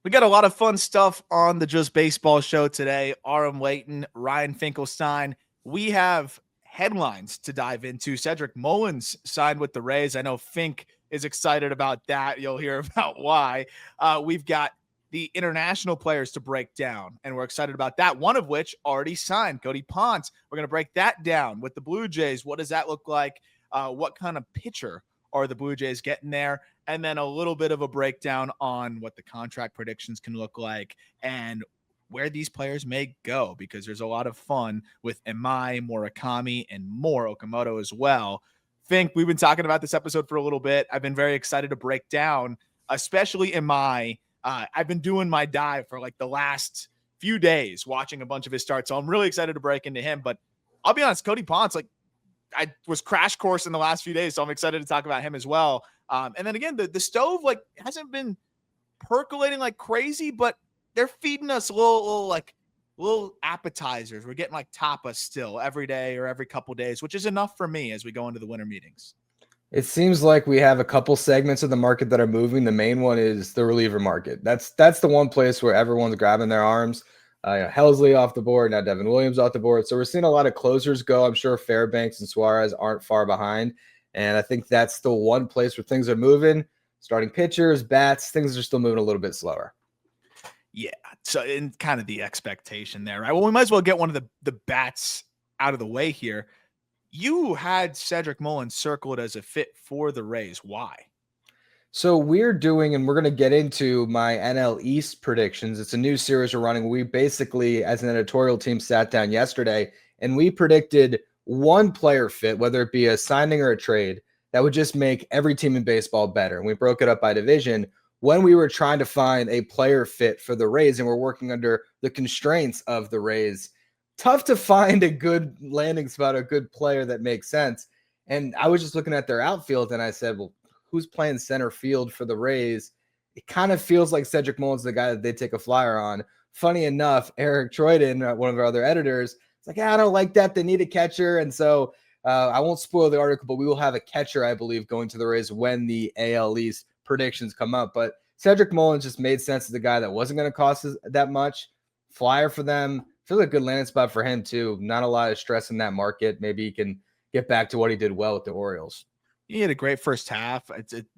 We got a lot of fun stuff on the Just Baseball show today. Aram Layton, Ryan Finkelstein. We have headlines to dive into. Cedric Mullins signed with the Rays. I know Fink is excited about that. You'll hear about why. We've got the international players to break down, and we're excited about that. One of which already signed, Cody Ponce. We're going to break that down with the Blue Jays. What does that look like? What kind of pitcher are the Blue Jays getting there? And then a little bit of a breakdown on what the contract predictions can look like and where these players may go, because there's a lot of fun with Imai, Murakami, and more Okamoto as well. Fink, we've been talking about this episode for a little bit. I've been very excited to break down, especially Imai. I've been doing my dive for like the last few days, watching a bunch of his starts. So I'm really excited to break into him. But I'll be honest, Cody Ponce, like I was crash course in the last few days. So I'm excited to talk about him as well. And then again, the stove like hasn't been percolating like crazy, but they're feeding us little appetizers. We're getting like tapas still every day or every couple days, which is enough for me as we go into the winter meetings. It seems like we have a couple segments of the market that are moving. The main one is the reliever market. That's the one place where everyone's grabbing their arms. Helsley off the board, now Devin Williams off the board. So we're seeing a lot of closers go. I'm sure Fairbanks and Suarez aren't far behind. And I think that's the one place where things are moving. Starting pitchers, bats, things are still moving a little bit slower. Yeah. So in kind of the expectation there, right? Well, we might as well get one of the bats out of the way here. You had Cedric Mullins circled as a fit for the Rays. Why? So we're doing, and we're going to get into my NL East predictions. It's a new series we're running. We basically, as an editorial team, sat down yesterday and we predicted one player fit, whether it be a signing or a trade, that would just make every team in baseball better. And we broke it up by division when we were trying to find a player fit for the Rays, and we're working under the constraints of the Rays. Tough to find a good landing spot, a good player that makes sense. And I was just looking at their outfield and I said, well, who's playing center field for the Rays? It kind of feels like Cedric Mullins, the guy that they take a flyer on. Funny enough, Eric Troyden, one of our other editors, it's like, I don't like that. They need a catcher. And so I won't spoil the article, but we will have a catcher, I believe, going to the Rays when the AL East predictions come up. But Cedric Mullins just made sense as a guy that wasn't going to cost us that much. Flyer for them. Feels like a good landing spot for him, too. Not a lot of stress in that market. Maybe he can get back to what he did well with the Orioles. He had a great first half.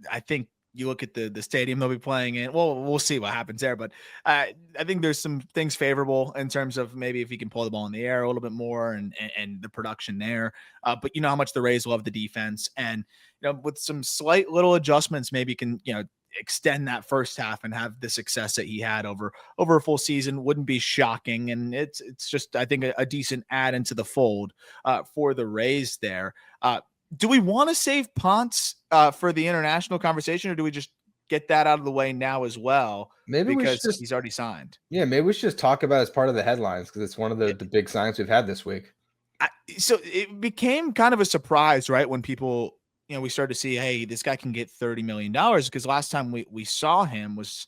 I think you look at the stadium they'll be playing in. Well, we'll see what happens there. But I think there's some things favorable in terms of maybe if he can pull the ball in the air a little bit more and the production there. But you know how much the Rays love the defense. And, you know, with some slight little adjustments, maybe can, you know, extend that first half and have the success that he had over a full season wouldn't be shocking. And it's just, I think, a decent add into the fold for the Rays there. Do we want to save Ponce for the international conversation, or do we just get that out of the way now as well? Maybe because he's already signed. Yeah, maybe we should just talk about it as part of the headlines because it's one of the big signs we've had this week. So it became kind of a surprise, right? When people, you know, we started to see, hey, this guy can get $30 million, because last time we saw him was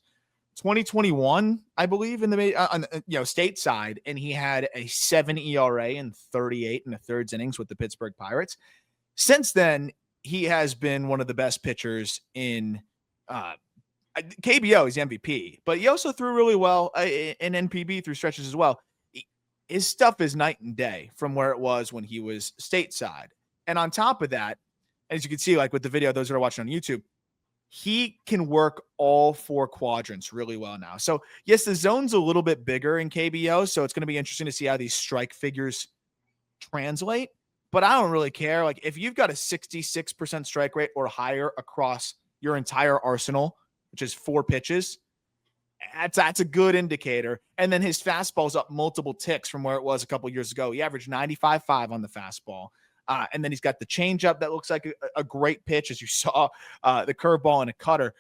2021, I believe, in the stateside, and he had a 7 ERA and 38 in the third innings with the Pittsburgh Pirates. Since then, he has been one of the best pitchers in KBO. He's MVP, but he also threw really well in NPB through stretches as well. His stuff is night and day from where it was when he was stateside. And on top of that, as you can see, like with the video, those that are watching on YouTube, he can work all four quadrants really well now. So yes, the zone's a little bit bigger in KBO, so it's going to be interesting to see how these strike figures translate. But I don't really care. Like if you've got a 66% strike rate or higher across your entire arsenal, which is 4 pitches, that's a good indicator. And then his fastball's up multiple ticks from where it was a couple years ago. He averaged 95.5 on the fastball. And then he's got the changeup that looks like a great pitch, as you saw, the curveball and a cutter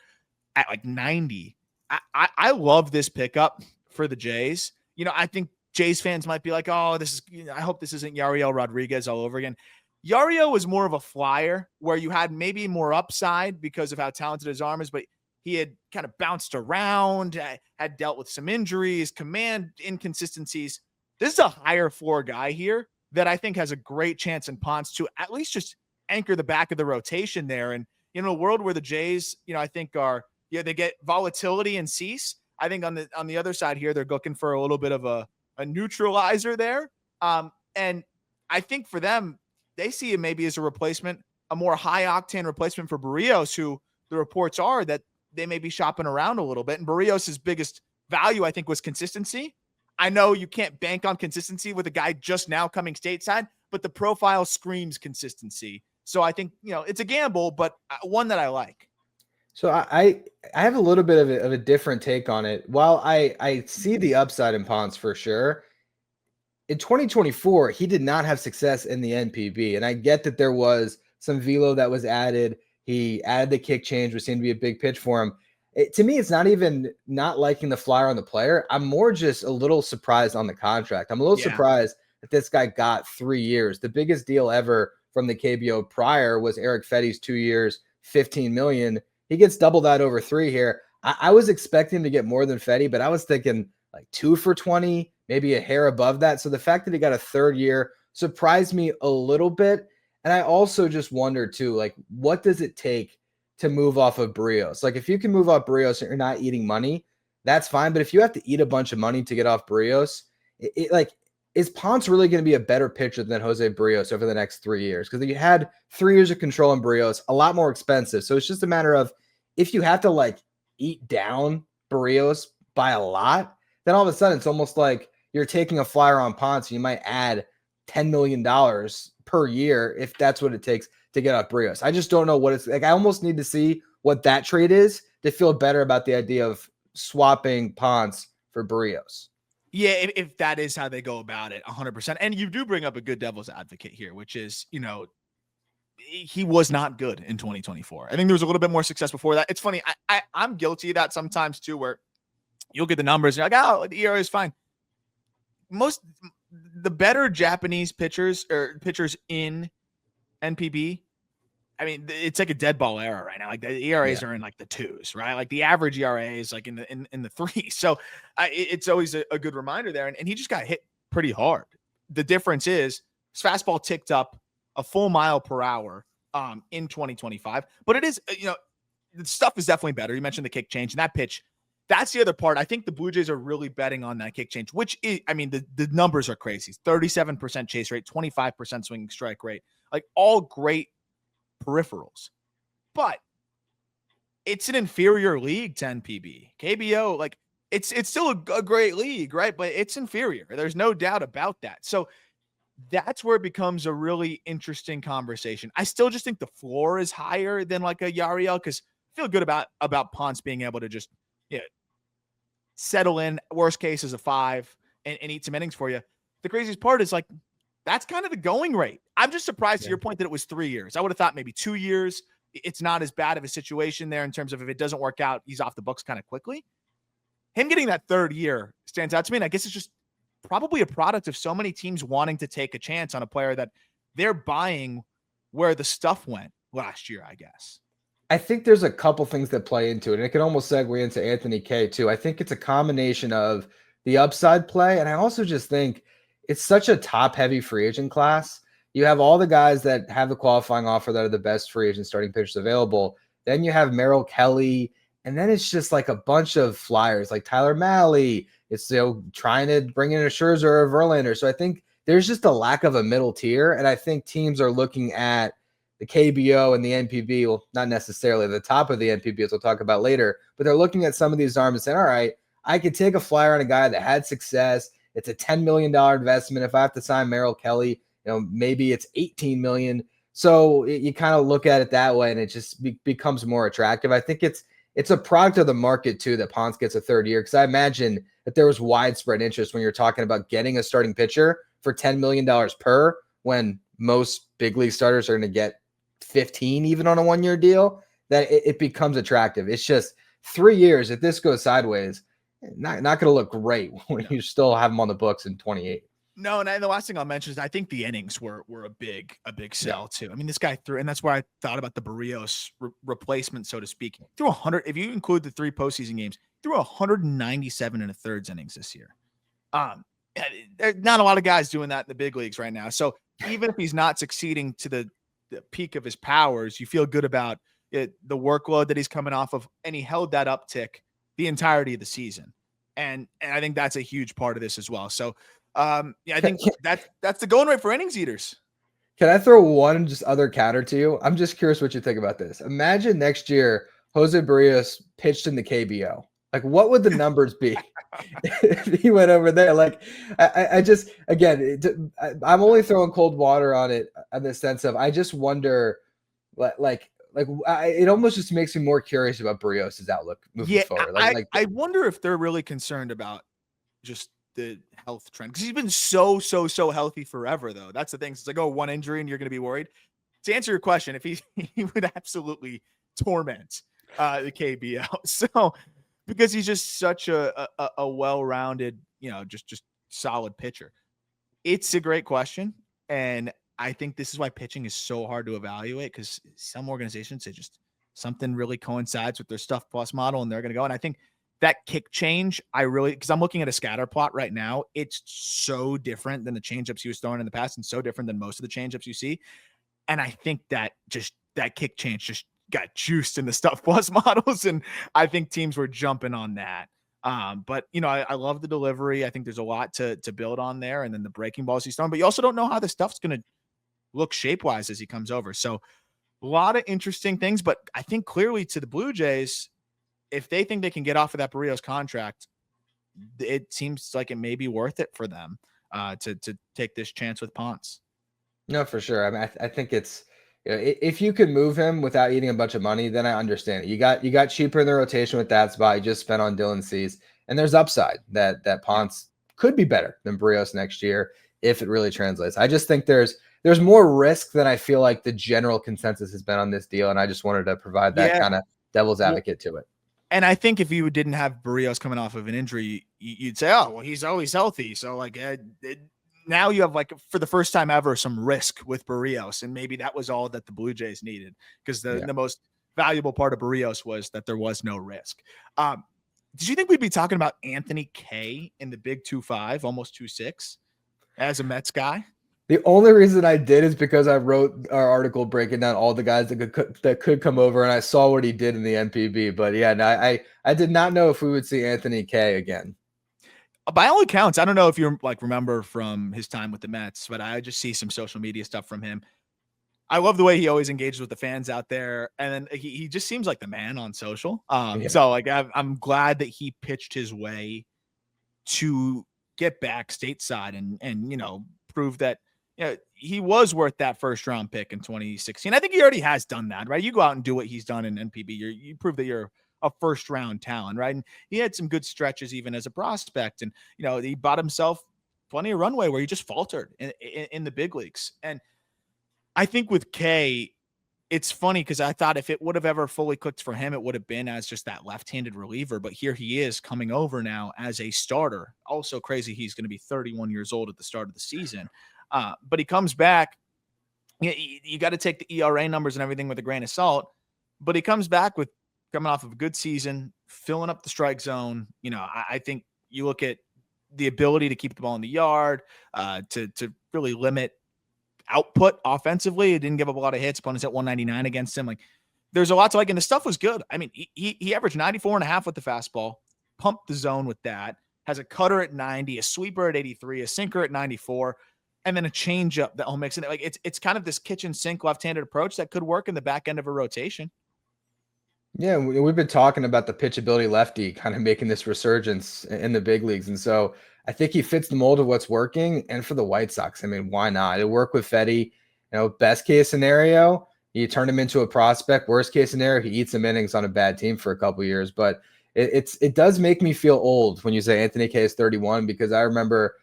at like 90. I love this pickup for the Jays. You know, I think Jays fans might be like, oh, I hope this isn't Yariel Rodriguez all over again. Yariel was more of a flyer where you had maybe more upside because of how talented his arm is, but he had kind of bounced around, had dealt with some injuries, command inconsistencies. This is a higher floor guy here that I think has a great chance in Ponce to at least just anchor the back of the rotation there. And in a world where the Jays, I think they get volatility and Cease, I think on the other side here, they're looking for a little bit of a neutralizer there. And I think for them, they see it maybe as a replacement, a more high octane replacement for Barrios, who the reports are that they may be shopping around a little bit. And Barrios' biggest value, I think, was consistency. I know you can't bank on consistency with a guy just now coming stateside, but the profile screams consistency. So I think, it's a gamble, but one that I like. So I have a little bit of a different take on it. While I see the upside in Ponce for sure, in 2024, he did not have success in the NPB. And I get that there was some velo that was added. He added the kick change, which seemed to be a big pitch for him. To me, it's not even not liking the flyer on the player. I'm more just a little surprised on the contract. I'm a little surprised that this guy got 3 years. The biggest deal ever from the KBO prior was Eric Fetty's 2 years, $15 million. He gets double that over 3 here. I was expecting to get more than Fetty, but I was thinking like 2 for 20, maybe a hair above that. So the fact that he got a 3rd year surprised me a little bit. And I also just wonder too, like, what does it take to move off of Barrios? Like, if you can move off Barrios and you're not eating money, that's fine. But if you have to eat a bunch of money to get off Barrios, is Ponce really going to be a better pitcher than Jose Barrios over the next 3 years? Because you had 3 years of control in Barrios, a lot more expensive. So it's just a matter of, if you have to like eat down Barrios by a lot, then all of a sudden it's almost like you're taking a flyer on Ponce. You might add $10 million per year if that's what it takes to get off Barrios. I just don't know what it's like. I almost need to see what that trade is to feel better about the idea of swapping Ponce for Barrios. Yeah, if that is how they go about it, 100%. And you do bring up a good devil's advocate here, which is, he was not good in 2024. I think there was a little bit more success before that. It's funny. I'm guilty of that sometimes too, where you'll get the numbers and you're like, oh, the ERA is fine. The better Japanese pitchers or pitchers in NPB, I mean, it's like a dead ball era right now. Like the ERAs are in like the 2s, right? Like the average ERA is like in the 3s. So it's always a good reminder there. And he just got hit pretty hard. The difference is his fastball ticked up a full mile per hour in 2025. But it is, the stuff is definitely better. You mentioned the kick change and that pitch. That's the other part. I think the Blue Jays are really betting on that kick change, which is, I mean, the numbers are crazy. 37% chase rate, 25% swinging strike rate, like all great peripherals. But it's an inferior league to NPB. KBO, like it's still a great league, right? But it's inferior. There's no doubt about that. So that's where it becomes a really interesting conversation. I still just think the floor is higher than like a Yariel, because I feel good about Ponce being able to just settle in, worst case is a 5 and eat some innings for you. The craziest part is like, that's kind of the going rate. I'm just surprised to your point that it was 3 years. I would have thought maybe 2 years. It's not as bad of a situation there in terms of if it doesn't work out, he's off the books kind of quickly. Him getting that 3rd year stands out to me. And I guess it's just probably a product of so many teams wanting to take a chance on a player that they're buying where the stuff went last year, I guess. I think there's a couple things that play into it, and it can almost segue into Anthony K too. I think it's a combination of the upside play, and I also just think it's such a top-heavy free agent class. You have all the guys that have the qualifying offer that are the best free agent starting pitchers available. Then you have Merrill Kelly, and then it's just like a bunch of flyers like Tyler Mahle. It's trying to bring in a Scherzer or a Verlander. So I think there's just a lack of a middle tier, and I think teams are looking at the KBO and the NPB, well, not necessarily the top of the NPB, as we'll talk about later, but they're looking at some of these arms and saying, all right, I could take a flyer on a guy that had success. It's a $10 million investment. If I have to sign Merrill Kelly, maybe it's $18 million. So you kind of look at it that way, and it just becomes more attractive. I think it's a product of the market too that Ponce gets a 3rd year, because I imagine that there was widespread interest when you're talking about getting a starting pitcher for $10 million per, when most big league starters are going to get 15 even on a 1-year deal, that it becomes attractive. It's just 3 years. If this goes sideways, not going to look great when you still have them on the books in 28. No, and the last thing I'll mention is I think the innings were a big sell too. I mean, this guy threw, and that's where I thought about the Barrios replacement, so to speak. He threw 100. If you include the 3 postseason games, he threw 197 1/3 innings this year. There's not a lot of guys doing that in the big leagues right now. So even if he's not succeeding to the peak of his powers, you feel good about it, the workload that he's coming off of, and he held that uptick the entirety of the season. And I think that's a huge part of this as well. So yeah, I think that's the going rate for innings eaters. Can I throw one just other counter to you? I'm just curious what you think about this. Imagine next year Jose Barrios pitched in the KBO. Like, what would the numbers be if he went over there? Like, I just, again, I'm only throwing cold water on it in the sense of I just wonder, it almost just makes me more curious about Barrios' outlook moving forward. I wonder if they're really concerned about just the health trend, because he's been so healthy forever, though. That's the thing. It's like, oh, one injury and you're going to be worried. To answer your question, if he would absolutely torment the KBO. So because he's just such a well-rounded, just solid pitcher. It's a great question, and I think this is why pitching is so hard to evaluate, because some organizations say just something really coincides with their stuff plus model and they're going to go. And I think that kick change, because I'm looking at a scatter plot right now. It's so different than the changeups he was throwing in the past and so different than most of the changeups you see. And I think that kick change just got juiced in the stuff plus models. And I think teams were jumping on that. But I love the delivery. I think there's a lot to build on there. And then the breaking balls he's throwing, but you also don't know how the stuff's going to look shape wise as he comes over. So a lot of interesting things, but I think clearly to the Blue Jays, if they think they can get off of that Barrios contract, it seems like it may be worth it for them to take this chance with Ponce. No, for sure. I mean, I think it's, if you could move him without eating a bunch of money, then I understand it. You got cheaper in the rotation with that spot you just spent on Dylan Cease, and there's upside that Ponce could be better than Barrios next year if it really translates. I just think there's more risk than I feel like the general consensus has been on this deal, and I just wanted to provide that kind of devil's advocate to it. And I think if you didn't have Barrios coming off of an injury, you'd say, oh, well, he's always healthy. So now you have, like, for the first time ever, some risk with Barrios. And maybe that was all that the Blue Jays needed, because the most valuable part of Barrios was that there was no risk. Did you think we'd be talking about Anthony Kay in the big 2.5, almost 2.6 as a Mets guy? The only reason I did is because I wrote our article breaking down all the guys that could come over, and I saw what he did in the NPB. But yeah, no, I did not know if we would see Anthony Kay again. By all accounts, I don't know if you remember from his time with the Mets, but I just see some social media stuff from him. I love the way he always engages with the fans out there, and then he just seems like the man on social. So I'm glad that he pitched his way to get back stateside and prove that he was worth that first round pick in 2016. I think he already has done that, right? You go out and do what he's done in NPB. You prove that you're a first round talent, right? And he had some good stretches even as a prospect, and he bought himself plenty of runway where he just faltered in the big leagues. And I think with Kay, it's funny because I thought if it would have ever fully clicked for him, it would have been as just that left-handed reliever. But here he is coming over now as a starter. Also crazy, he's going to be 31 years old at the start of the season. But he comes back. You got to take the ERA numbers and everything with a grain of salt. But he comes back with coming off of a good season, filling up the strike zone. I think you look at the ability to keep the ball in the yard, to really limit output offensively. It didn't give up a lot of hits. Opponents at 199 against him. Like, there's a lot to like, and the stuff was good. I mean, he averaged 94.5 with the fastball, pumped the zone with that, has a cutter at 90, a sweeper at 83, a sinker at 94, and then a changeup that will mix it. Like, it's kind of this kitchen sink left-handed approach that could work in the back end of a rotation. Yeah, we've been talking about the pitchability lefty kind of making this resurgence in the big leagues. And so I think he fits the mold of what's working. And for the White Sox, I mean, why not? It'll work with Fetty. Best case scenario, you turn him into a prospect. Worst case scenario, he eats some innings on a bad team for a couple of years. But it does make me feel old when you say Anthony Kay is 31, because I remember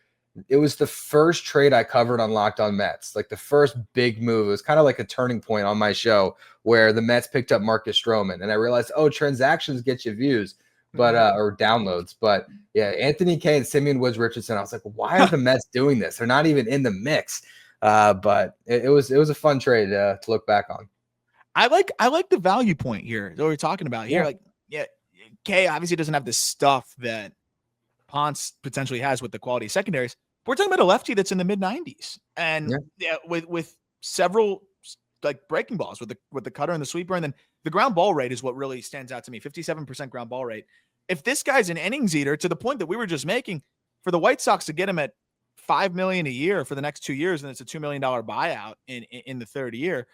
it was the first trade I covered on Locked On Mets, like the first big move. It was kind of like a turning point on my show where the Mets picked up Marcus Stroman, and I realized, transactions get you views, but or downloads. But yeah, Anthony Kay and Simeon Woods Richardson. I was like, why are the Mets doing this? They're not even in the mix. But it was a fun trade to look back on. I like the value point here that we're talking about here. Kay obviously doesn't have the stuff that Ponce potentially has with the quality of secondaries. We're talking about a lefty that's in the mid 90s, and with several like breaking balls with the cutter and the sweeper, and then the ground ball rate is what really stands out to me. 57% ground ball rate. if this guy's an innings eater to the point that we were just making, for the White Sox to get him at $5 million a year for the next 2 years, and it's a $2 million buyout in the third year,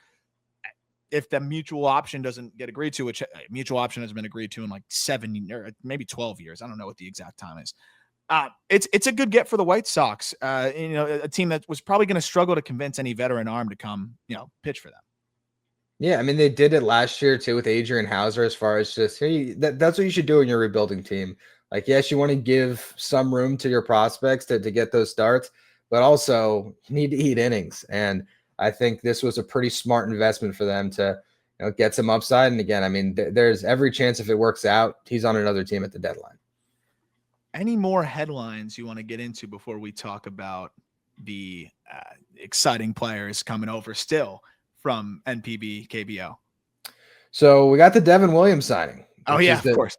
if the mutual option doesn't get agreed to, which mutual option has been agreed to in like 7 or maybe 12 years. I don't know what the exact time is. It's a good get for the White Sox. A team that was probably going to struggle to convince any veteran arm to come, pitch for them. Yeah, I mean, they did it last year too with Adrian Hauser, as far as just, hey, that's what you should do in your rebuilding team. Like, yes, you want to give some room to your prospects to get those starts, but also you need to eat innings. And I think this was a pretty smart investment for them to get some upside. And again, I mean, there's every chance if it works out, he's on another team at the deadline. Any more headlines you want to get into before we talk about the exciting players coming over still from NPB KBO? So we got the Devin Williams signing. Oh, yeah, of course.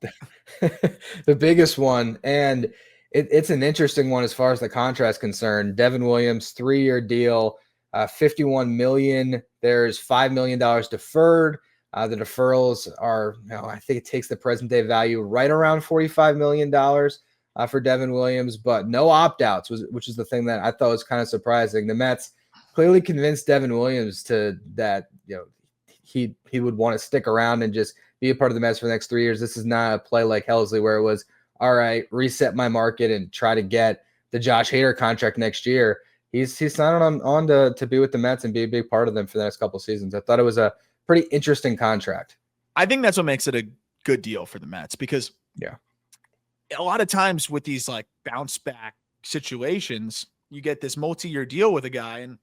The biggest one. And it's an interesting one as far as the contract's concerned. Devin Williams, 3-year deal, $51 million. There's $5 million deferred. The deferrals are, I think it takes the present day value right around $45 million for Devin Williams, but no opt-outs, which is the thing that I thought was kind of surprising. The Mets clearly convinced Devin Williams that he would want to stick around and just be a part of the Mets for the next 3 years. This is not a play like Helsley where it was, all right, reset my market and try to get the Josh Hader contract next year. He's signed on to be with the Mets and be a big part of them for the next couple of seasons. I thought it was a pretty interesting contract. I think that's what makes it a good deal for the Mets, because a lot of times with these like bounce back situations, you get this multi-year deal with a guy, and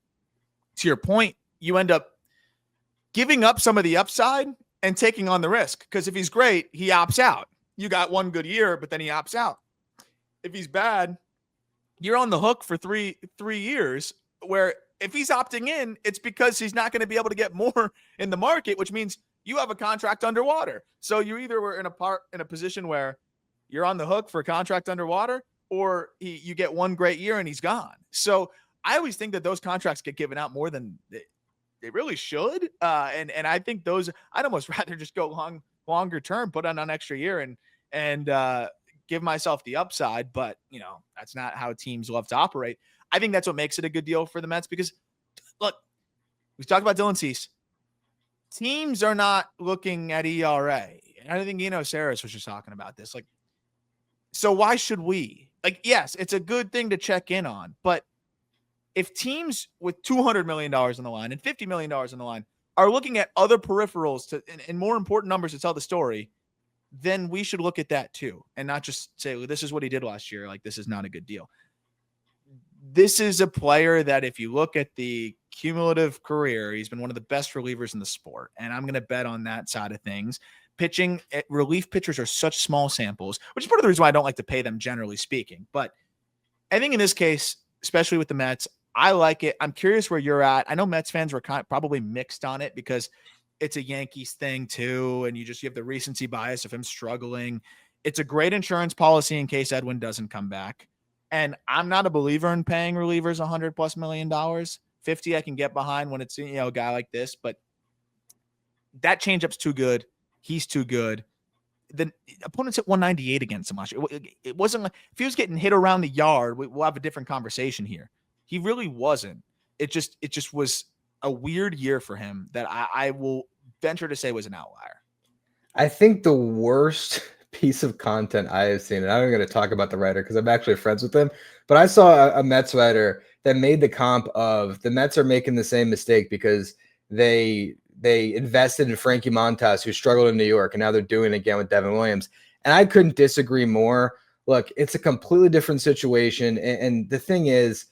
to your point, you end up giving up some of the upside and taking on the risk. Because if he's great, he opts out. You got one good year, but then he opts out. If he's bad, you're on the hook for three years, where if he's opting in, it's because he's not going to be able to get more in the market, which means you have a contract underwater. So you either were in a position where you're on the hook for a contract underwater, or you get one great year and he's gone. So I always think that those contracts get given out more than they really should. And I think I'd almost rather just go longer term, put on an extra year and give myself the upside. But, that's not how teams love to operate. I think that's what makes it a good deal for the Mets, because look, we talked about Dylan Cease. Teams are not looking at ERA. And I think, Saris was just talking about this. Like, so why should we? Like, yes, it's a good thing to check in on, but if teams with $200 million on the line and $50 million on the line are looking at other peripherals and more important numbers to tell the story, then we should look at that too, and not just say, well, this is what he did last year. Like, this is not a good deal. This is a player that, if you look at the cumulative career, he's been one of the best relievers in the sport. And I'm going to bet on that side of things. Pitching, relief pitchers are such small samples, which is part of the reason why I don't like to pay them, generally speaking. But I think in this case, especially with the Mets, I like it. I'm curious where you're at. I know Mets fans were probably mixed on it because it's a Yankees thing too, and you have the recency bias of him struggling. It's a great insurance policy in case Edwin doesn't come back. And I'm not a believer in paying relievers $100+ million. 50 I can get behind when it's a guy like this, but that changeup's too good. He's too good. The opponents hit 198 against him last year. It wasn't like, if he was getting hit around the yard, we'll have a different conversation here. He really wasn't. It just was a weird year for him that I will venture to say was an outlier. I think the worst piece of content I have seen, and I'm going to talk about the writer because I'm actually friends with him, but I saw a Mets writer that made the comp of the Mets are making the same mistake because they invested in Frankie Montas, who struggled in New York, and now they're doing it again with Devin Williams. And I couldn't disagree more. Look, it's a completely different situation. And the thing is,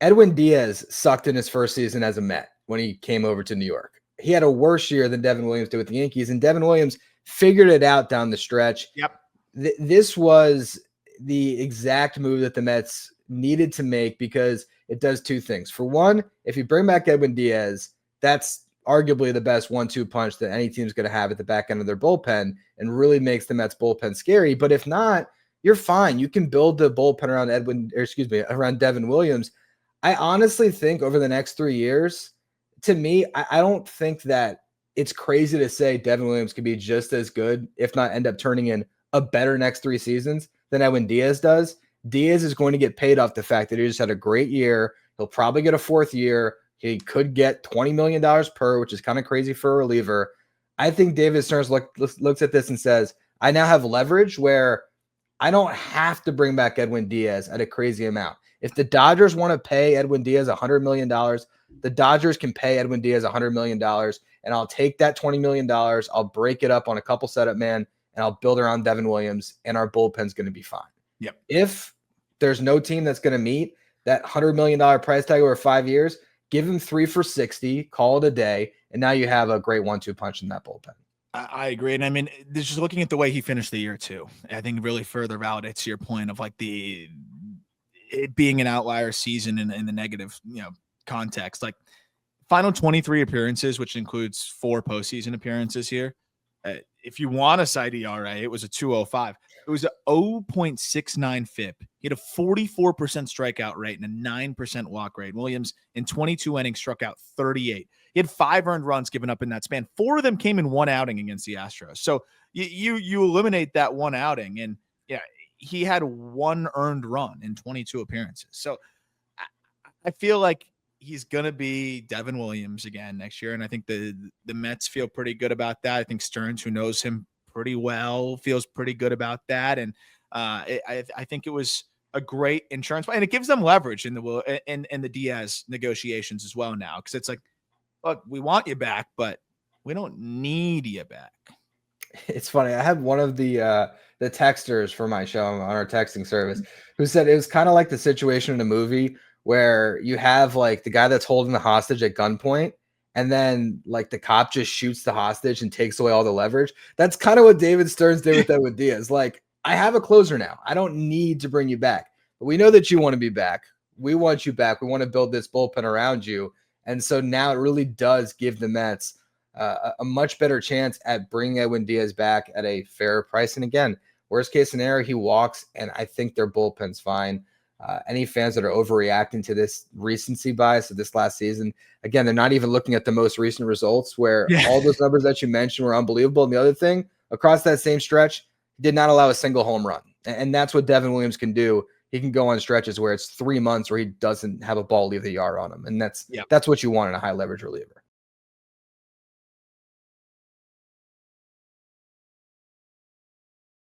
Edwin Diaz sucked in his first season as a Met when he came over to New York. He had a worse year than Devin Williams did with the Yankees, and Devin Williams figured it out down the stretch. Yep. This was the exact move that the Mets needed to make because it does two things. For one, if you bring back Edwin Diaz, that's arguably the best 1-2 punch that any team's going to have at the back end of their bullpen and really makes the Mets bullpen scary. But if not, you're fine. You can build the bullpen around around Devin Williams. I honestly think over the next 3 years, to me, I don't think that it's crazy to say Devin Williams could be just as good, if not end up turning in a better next 3 seasons than Edwin Diaz does, Diaz is going to get paid off the fact that he just had a great year. He'll probably get a 4th year. He could get $20 million per, which is kind of crazy for a reliever. I think David Stearns looks at this and says, I now have leverage where I don't have to bring back Edwin Diaz at a crazy amount. If the Dodgers want to pay Edwin Diaz $100 million, the Dodgers can pay Edwin Diaz $100 million, and I'll take that $20 million. I'll break it up on a couple setup man, and I'll build around Devin Williams, and our bullpen's going to be fine. Yep. If there's no team that's going to meet that $100 million price tag over 5 years, give him 3 for 60, call it a day, and now you have a great 1-2 punch in that bullpen. I agree. And I mean, just looking at the way he finished the year too, I think really further validates your point of like it being an outlier season in the negative, context. Like final 23 appearances, which includes 4 postseason appearances here. If you want to cite ERA, it was a 2.05. It was a 0.69 FIP. He had a 44% strikeout rate and a 9% walk rate. Williams in 22 innings struck out 38. He had 5 earned runs given up in that span. 4 of them came in 1 outing against the Astros. So you eliminate that 1 outing, and yeah, he had 1 earned run in 22 appearances. So I feel like he's going to be Devin Williams again next year. And I think the Mets feel pretty good about that. I think Stearns, who knows him pretty well, feels pretty good about that. And I think it was a great insurance, and it gives them leverage in the Diaz negotiations as well now. Cause it's like, look, we want you back, but we don't need you back. It's funny. I had one of the texters for my show on our texting service who said it was kind of like the situation in a movie where you have like the guy that's holding the hostage at gunpoint, and then like the cop just shoots the hostage and takes away all the leverage. That's kind of what David Stearns did with Edwin Diaz. Like, I have a closer now. I don't need to bring you back, but we know that you want to be back. We want you back. We want to build this bullpen around you. And so now it really does give the Mets a much better chance at bringing Edwin Diaz back at a fair price. And again, worst case scenario, he walks, and I think their bullpen's fine. Any fans that are overreacting to this recency bias of this last season, again, they're not even looking at the most recent results where all those numbers that you mentioned were unbelievable. And the other thing, across that same stretch, did not allow a single home run. And that's what Devin Williams can do. He can go on stretches where it's 3 months where he doesn't have a ball leave the yard on him. And that's what you want in a high leverage reliever.